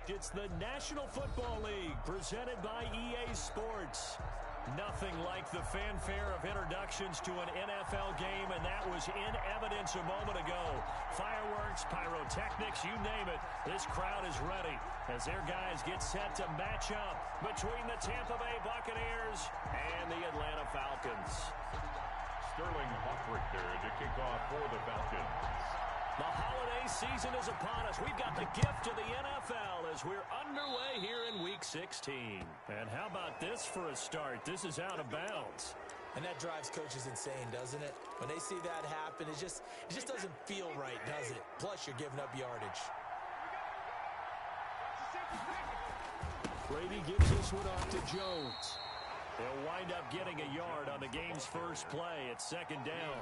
It's the National Football League presented by EA Sports. Nothing like the fanfare of introductions to an NFL game, and that was in evidence a moment ago. Fireworks, pyrotechnics, you name it. This crowd is ready as their guys get set to match up between the Tampa Bay Buccaneers and the Atlanta Falcons. Sterling Hoffrick there to kick off for the Falcons. The holiday season is upon us. We've got the gift of the NFL as we're underway here in Week 16. And how about this for a start? This is out of bounds. And that drives coaches insane, doesn't it? When they see that happen, it just doesn't feel right, does it? Plus, you're giving up yardage. Brady gives this one off to Jones. He'll wind up getting a yard on the game's first play. It's second down.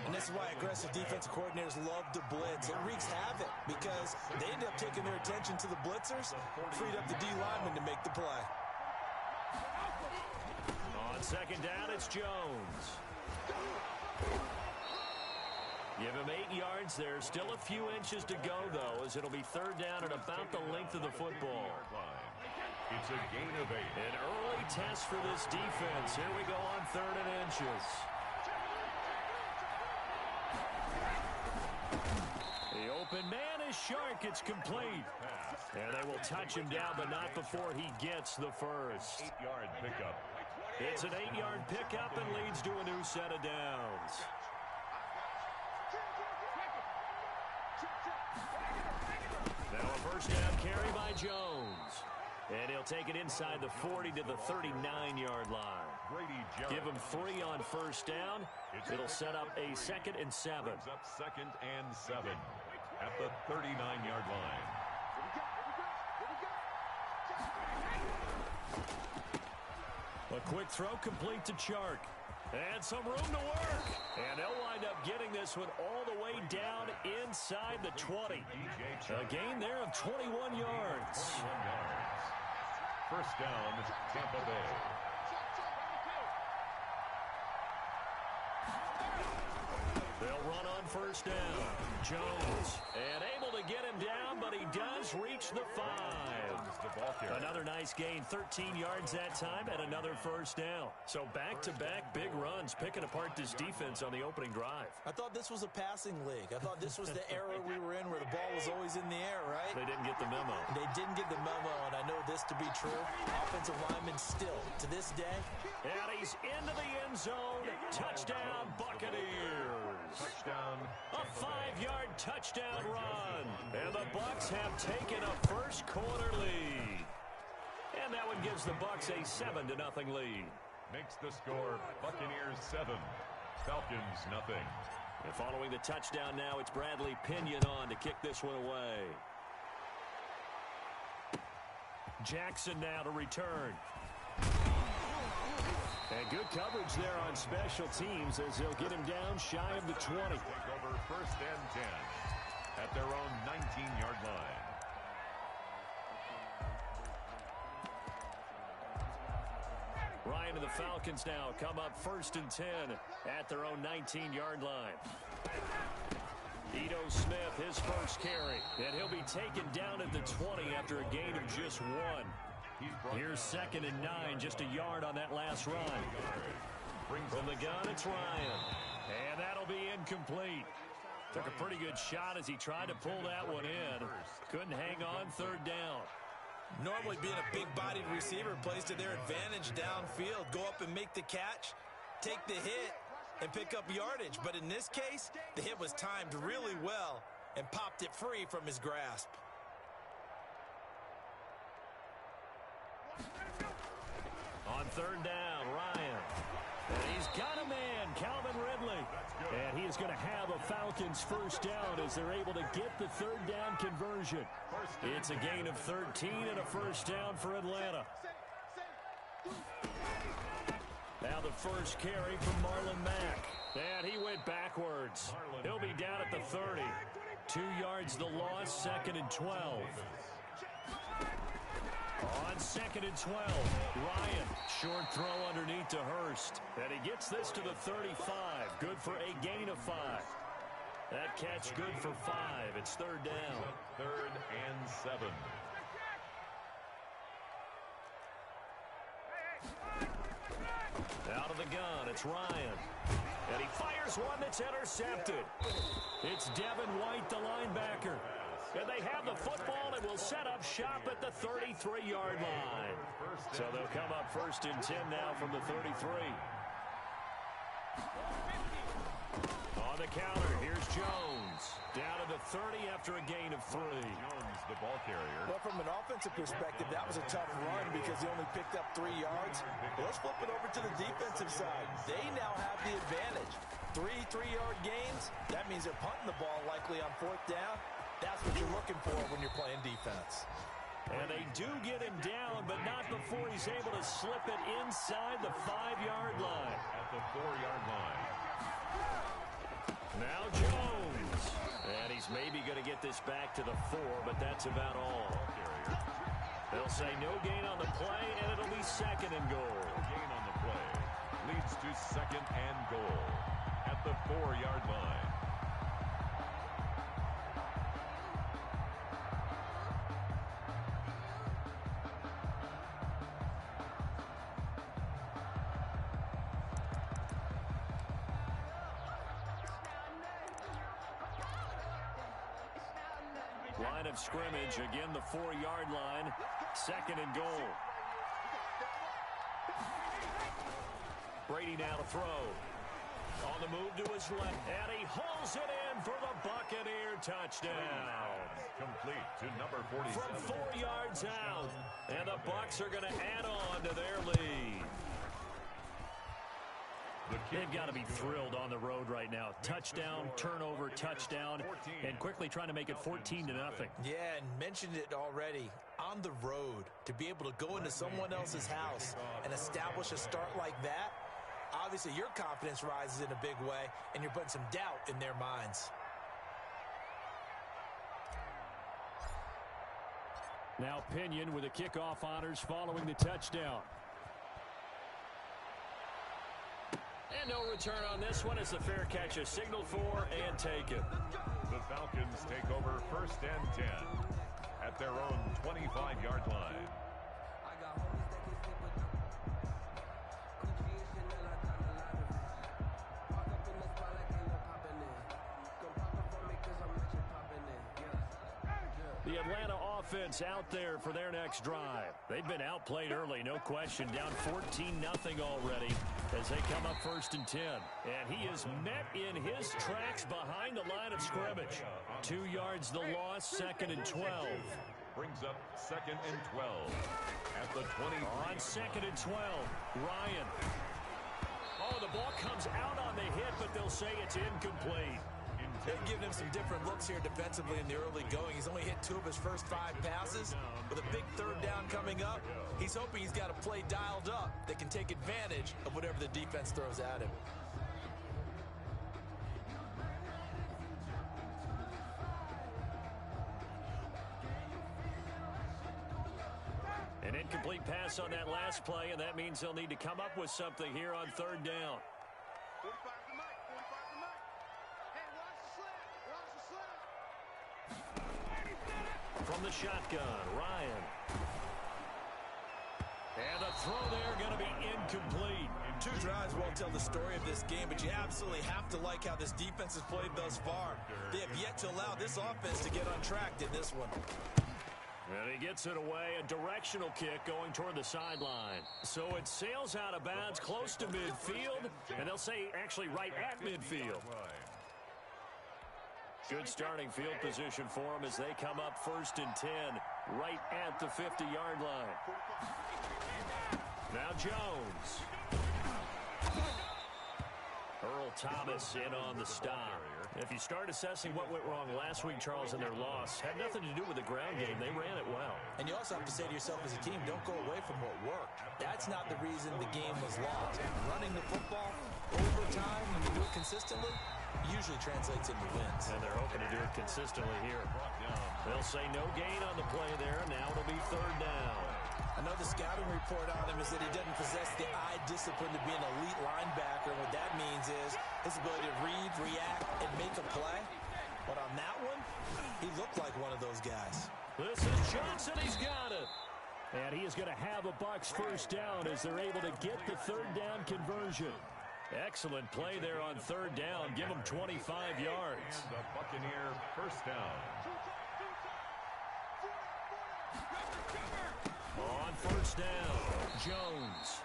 And this is why aggressive defensive coordinators love to blitz. It wreaks havoc because they end up taking their attention to the blitzers, freed up the D lineman to make the play. On second down, it's Jones. Give him 8 yards there. Still a few inches to go, though, as it'll be third down at about the length of the football. It's a gain of 8. An early test for this defense. Here we go on third and inches. The open man is Shark. It's complete. And they will touch him down, but not before he gets the first. 8-yard pickup. It's an 8-yard pickup and leads to a new set of downs. Now a first down carry by Jones. And he'll take it inside the 40 to the 39-yard line. Give him 3 on first down. It'll set up a 2nd and 7. Up 2nd and 7 at the 39-yard line. A quick throw complete to Chark. And some room to work. And they'll wind up getting this one all the way down inside the 20. A gain there of 21 yards. First down, Tampa Bay. They'll run on first down. Jones, and able to get him down, but he does reach the 5. Another nice gain, 13 yards that time, and another first down. So back-to-back big runs, picking apart this defense on the opening drive. I thought this was a passing league. I thought this was the era we were in where the ball was always in the air, right? They didn't get the memo. They didn't get the memo, and I know this to be true. Offensive linemen still, to this day. And he's into the end zone. Touchdown, Buccaneers. Touchdown. A 5-yard touchdown run. And the Bucs have taken a first quarter lead. And that one gives the Bucs a 7-0 lead. Makes the score Buccaneers 7, Falcons nothing. And following the touchdown now, it's Bradley Pinion on to kick this one away. Jackson now to return. And good coverage there on special teams as they'll get him down shy of the 20. Take over first and 10 at their own 19-yard line. Ryan and the Falcons now come up first and 10 at their own 19-yard line. Ito Smith, his first carry, and he'll be taken down at the 20 after a gain of just 1. Here's 2nd and 9, just a yard on that last run. From the gun, it's Ryan. And that'll be incomplete. Took a pretty good shot as he tried to pull that one in. Couldn't hang on third down. Normally being a big-bodied receiver plays to their advantage downfield. Go up and make the catch, take the hit, and pick up yardage. But in this case, the hit was timed really well and popped it free from his grasp. On third down, Ryan. And he's got a man, Calvin Ridley. And he is going to have a Falcons first down as they're able to get the third down conversion. It's a gain of 13 and a first down for Atlanta. Now the first carry from Marlon Mack. And he went backwards. He'll be down at the 30. 2 yards the loss, 2nd and 12. On 2nd and 12, Ryan, short throw underneath to Hurst. And he gets this to the 35. Good for a gain of 5. That catch good for 5. It's third down. 3rd and 7. Out of the gun, it's Ryan. And he fires one that's intercepted. It's Devin White, the linebacker. And they have the football and will set up shop at the 33-yard line. So they'll come up 1st and 10 now from the 33. On the counter, here's Jones. Down to the 30 after a gain of 3. Jones, the ball carrier. Well, from an offensive perspective, that was a tough run because he only picked up 3 yards. Let's flip it over to the defensive side. They now have the advantage. 3 3-yard gains. That means they're punting the ball likely on 4th down. That's what you're looking for when you're playing defense. And they do get him down, but not before he's able to slip it inside the 5-yard line. At the 4-yard line. Now Jones. And he's maybe going to get this back to the 4, but that's about all. They'll say no gain on the play, and it'll be 2nd and goal. No gain on the play. Leads to 2nd and goal. At the 4-yard line. Line of scrimmage, again the 4-yard line, 2nd and goal. Brady now to throw. On the move to his left, and he hauls it in for the Buccaneer touchdown. Complete to number 47. From 4 yards out, and the Bucs are going to add on to their lead. They've got to be thrilled on the road right now. Touchdown, turnover, touchdown, and quickly trying to make it 14-0. Yeah, and mentioned it already. On the road, to be able to go into someone else's house and establish a start like that, obviously your confidence rises in a big way, and you're putting some doubt in their minds. Now Pinion with the kickoff honors following the touchdown. And no return on this one as the fair catch is signaled for and taken. The Falcons take over 1st and 10 at their own 25-yard line. The Atlanta offense out there for their next drive. They've been outplayed early, no question. Down 14-0 already as they come up 1st and 10. And he is met in his tracks behind the line of scrimmage. 2 yards the loss, 2nd and 12. Brings up 2nd and 12 at the 20. On 2nd and 12, Ryan. Oh, the ball comes out on the hit, but they'll say it's incomplete. They've given him some different looks here defensively in the early going. He's only hit 2 of his first 5 passes. With a big 3rd down coming up, he's hoping he's got a play dialed up that can take advantage of whatever the defense throws at him. An incomplete pass on that last play, and that means they'll need to come up with something here on 3rd down. From the shotgun, Ryan. And the throw there going to be incomplete. 2 drives won't tell the story of this game, but you absolutely have to like how this defense has played thus far. They have yet to allow this offense to get untracked in this one. And he gets it away, a directional kick going toward the sideline. So it sails out of bounds close to midfield, and they'll say actually right at midfield. Good starting field position for them as they come up 1st and 10, right at the 50-yard line. Now Jones. Earl Thomas in on the stop. If you start assessing what went wrong last week, Charles, in their loss, had nothing to do with the ground game. They ran it well. And you also have to say to yourself as a team, don't go away from what worked. That's not the reason the game was lost. Running the football over time, when you do it consistently, usually translates into wins. And they're hoping to do it consistently here. They'll say no gain on the play there. Now it'll be 3rd down. I know the scouting report on him is that he doesn't possess the eye discipline to be an elite linebacker. And what that means is his ability to read, react, and make a play. But on that one, he looked like one of those guys. This is Johnson. He's got it. And he is going to have a Bucs first down as they're able to get the third down conversion. Excellent play there on third down. Give him 25 yards. And the Buccaneer first down. On first down, Jones.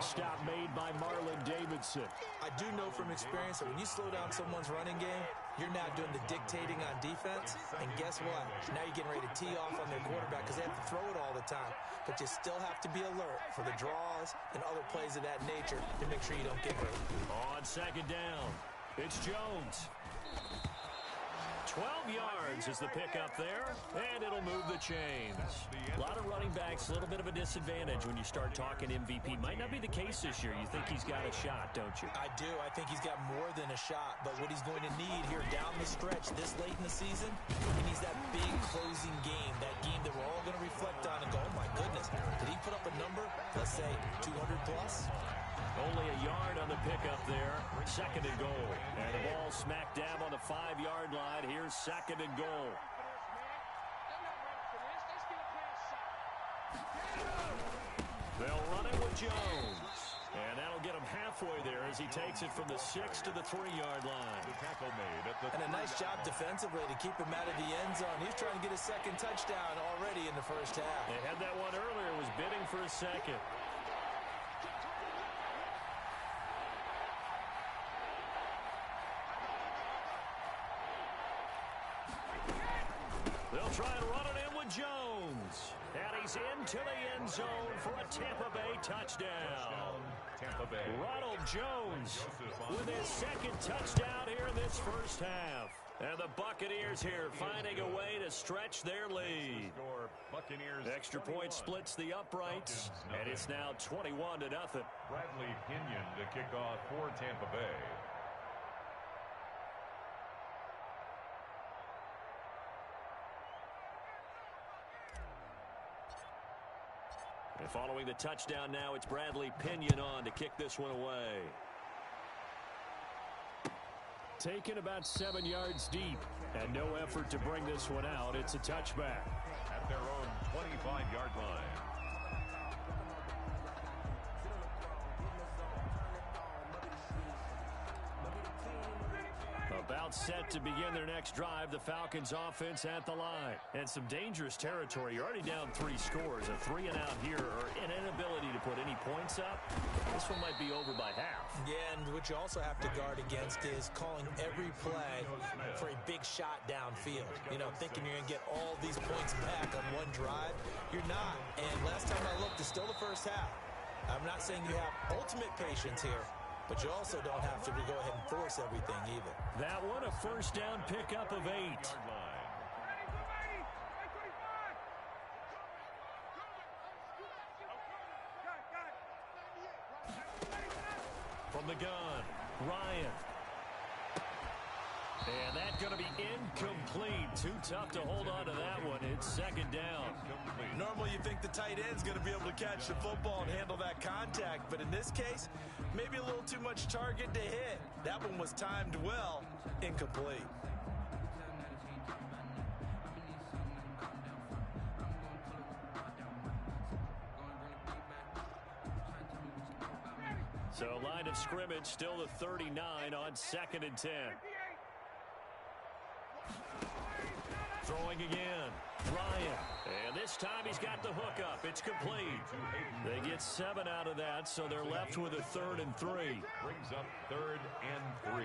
Stop made by Marlon Davidson. I do know from experience that when you slow down someone's running game, you're now doing the dictating on defense. And guess what? Now you're getting ready to tee off on their quarterback because they have to throw it all the time. But you still have to be alert for the draws and other plays of that nature to make sure you don't get hurt. On second down, it's Jones. 12 yards is the pickup there, and it'll move the chains. A lot of running backs, a little bit of a disadvantage when you start talking MVP. Might not be the case this year. You think he's got a shot, don't you? I do. I think he's got more than a shot, but what he's going to need here down the stretch this late in the season, he needs that big closing game, that game that we're all going to reflect on and go, oh my goodness, did he put up a number, let's say 200 plus? Only a yard on the pickup there. Second and goal. And the ball smack dab on the 5-yard line. Here's second and goal. They'll run it with Jones. And that'll get him halfway there as he takes it from the 6 to the 3-yard line. The tackle made at the and a nice job defensively to keep him out of the end zone. He's trying to get a second touchdown already in the first half. They had that one earlier. Was bidding for a second. They'll try and run it in with Jones. And he's into the end zone for a Tampa Bay touchdown. Tampa Bay. Ronald Jones with his second touchdown here in this first half. And the Buccaneers here finding a way to stretch their lead. Buccaneers. Extra point splits the uprights, and it's now 21-0. Bradley Pinion to kick off for Tampa Bay. And following the touchdown now, it's Bradley Pinion on to kick this one away. Taken about 7 yards deep, and no effort to bring this one out. It's a touchback. At their own 25-yard line. About set to begin their next drive, the Falcons offense at the line. And some dangerous territory. You're already down 3 scores. A 3 and out here, or an inability to put any points up. This one might be over by half. Yeah, and what you also have to guard against is calling every play for a big shot downfield. You know, thinking you're going to get all these points back on one drive. You're not. And last time I looked, it's still the first half. I'm not saying you have ultimate patience here, but you also don't have to go ahead and force everything either. That one, a first down pickup of 8. From the gun, Ryan. And that's going to be incomplete. Too tough to hold on to that one. It's second down. Normally you think the tight end's going to be able to catch the football and handle that contact, but in this case, maybe a little too much target to hit. That one was timed well, incomplete. So line of scrimmage still the 39 on 2nd and 10. Throwing again, Ryan. And this time he's got the hook up. It's complete. They get 7 out of that, so they're left with a 3rd and 3. Brings up 3rd and 3.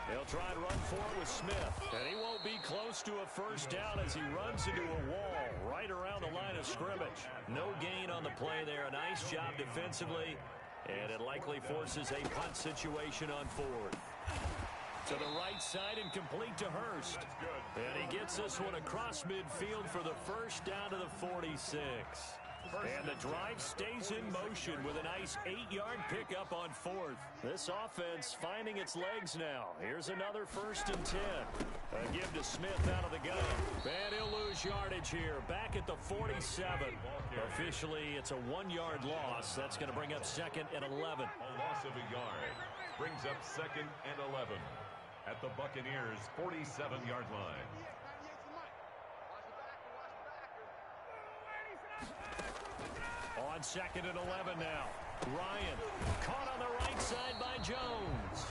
They'll try and run for it with Smith. And he won't be close to a first down as he runs into a wall right around the line of scrimmage. No gain on the play there. A nice job defensively. And it likely forces a punt situation on 4th. To the right side and complete to Hurst. And he gets this one across midfield for the first down to the 46. And the drive stays in motion with a nice 8-yard pickup on 4th. This offense finding its legs now. Here's another 1st and 10. A give to Smith out of the gun. And he'll lose yardage here. Back at the 47. Officially, it's a 1-yard loss. That's going to bring up 2nd and 11. A loss of a yard brings up 2nd and 11 at the Buccaneers' 47-yard line. On 2nd and 11 now. Ryan caught on the right side by Jones.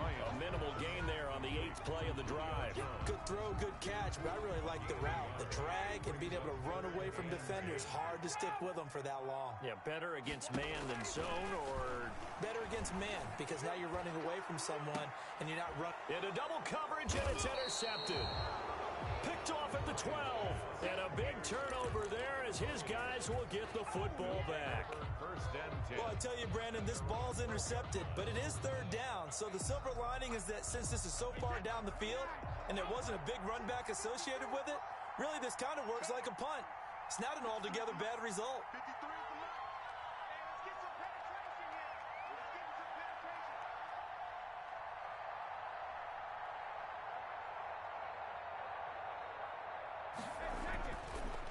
A minimal gain there on the 8th play of the drive. Good throw, good catch, but I really like the route. The drag and being able to run away from defenders. Hard to stick with them for that long. Yeah, better against man than zone, or better against man, because now you're running away from someone and you're not running. Into double coverage, and it's intercepted. Picked off at the 12. And a big turnover there as his guys will get the football back. 1st and 10. Well, I tell you, Brandon, this ball's intercepted, but it is 3rd down. So the silver lining is that since this is so far down the field and there wasn't a big run back associated with it, really this kind of works like a punt. It's not an altogether bad result.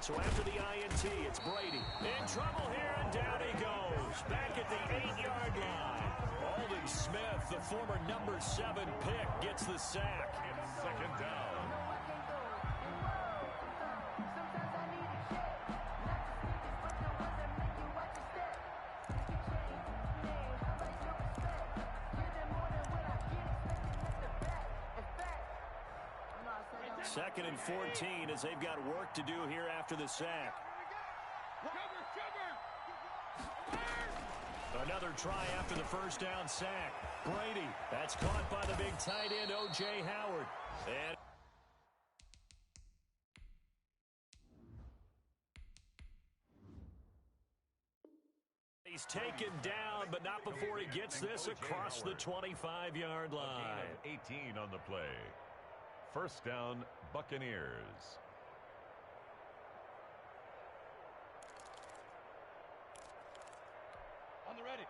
So after the INT, it's Brady. In trouble here, and down he goes. Back at the 8-yard line. Aldon Smith, the former number 7 pick, gets the sack. 2nd down. Second and 14 as they've got work to do here after the sack. Another try after the 1st down sack. Brady, that's caught by the big tight end, O.J. Howard. And he's taken down, but not before he gets this across the 25-yard line. 18 on the play. 1st down, Buccaneers. On the ready.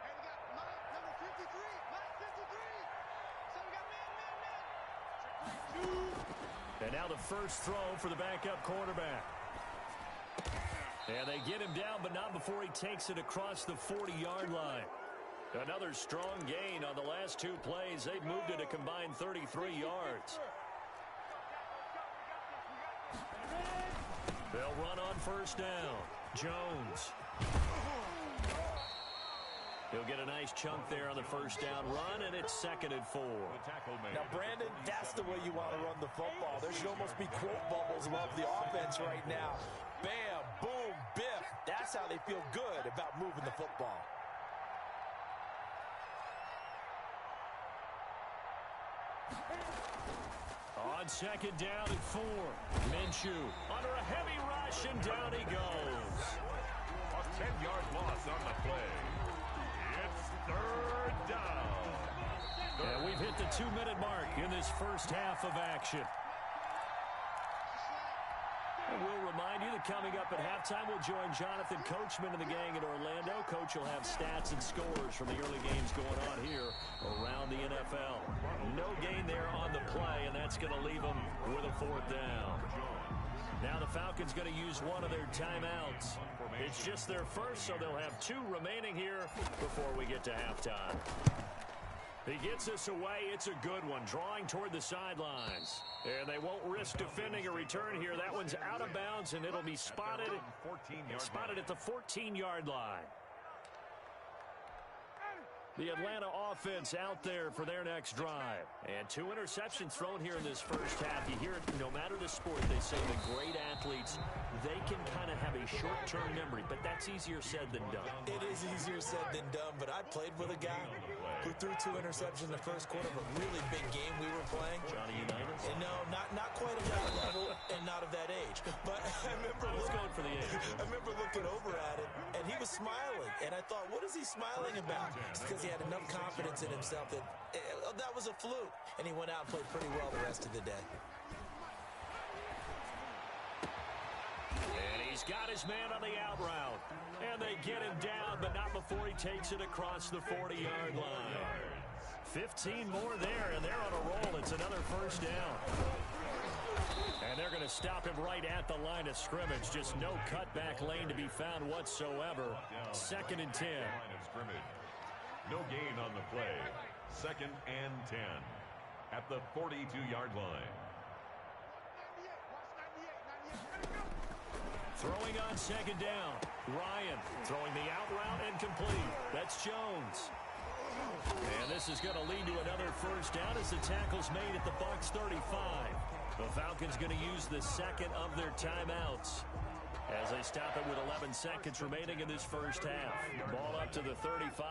Hey, we got number 53. Last 53. So we got man. And now the first throw for the backup quarterback. And they get him down, but not before he takes it across the 40-yard line. Another strong gain on the last 2 plays. They've moved it a combined 33 yards. They'll run on 1st down. Jones. He'll get a nice chunk there on the 1st down run, and it's 2nd and 4. Now, Brandon, that's the way you want to run the football. There should almost be quote bubbles above the offense right now. Bam, boom, biff. That's how they feel good about moving the football. On 2nd down and 4. Minshew under a heavy rush, and down he goes. A 10-yard loss on the play. It's 3rd down. And we've hit the 2-minute mark in this first half of action. And we'll remind you that coming up at halftime, we'll join Jonathan Coachman and the gang in Orlando. Coach will have stats and scores from the early games going on here around the NFL. No gain there on the play, and that's going to leave them with a 4th down. Now the Falcons going to use one of their timeouts. It's just their first, so they'll have 2 remaining here before we get to halftime. He gets us away. It's a good one, drawing toward the sidelines. And they won't risk defending a return here. That one's out of bounds, and it'll be spotted at the 14-yard line. The Atlanta offense out there for their next drive. And 2 interceptions thrown here in this first half. You hear it, no matter the sport, they say the great athletes, they can kind of have a short-term memory, but that's easier said than done. It is easier said than done, but I played with a guy who threw 2 interceptions in the first quarter of a really big game we were playing. Johnny Unitas? And no, not quite of that level and not of that age. But I remember going for the age. I remember looking over at him, and he was smiling. And I thought, what is he smiling about? It's because he had enough confidence in himself that that was a fluke. And he went out and played pretty well the rest of the day. And he's He's got his man on the out route. And they get him down, but not before he takes it across the 40-yard line. 15 more there, and they're on a roll. It's another first down. And they're going to stop him right at the line of scrimmage. Just no cutback lane to be found whatsoever. 2nd and 10. No gain on the play. 2nd and 10 at the 42-yard line. Throwing on 2nd down. Ryan throwing the out route and complete. That's Jones. And this is going to lead to another first down as the tackle's made at the Bucs 35. The Falcons going to use the 2nd of their timeouts as they stop it with 11 seconds remaining in this first half. Ball up to the 35.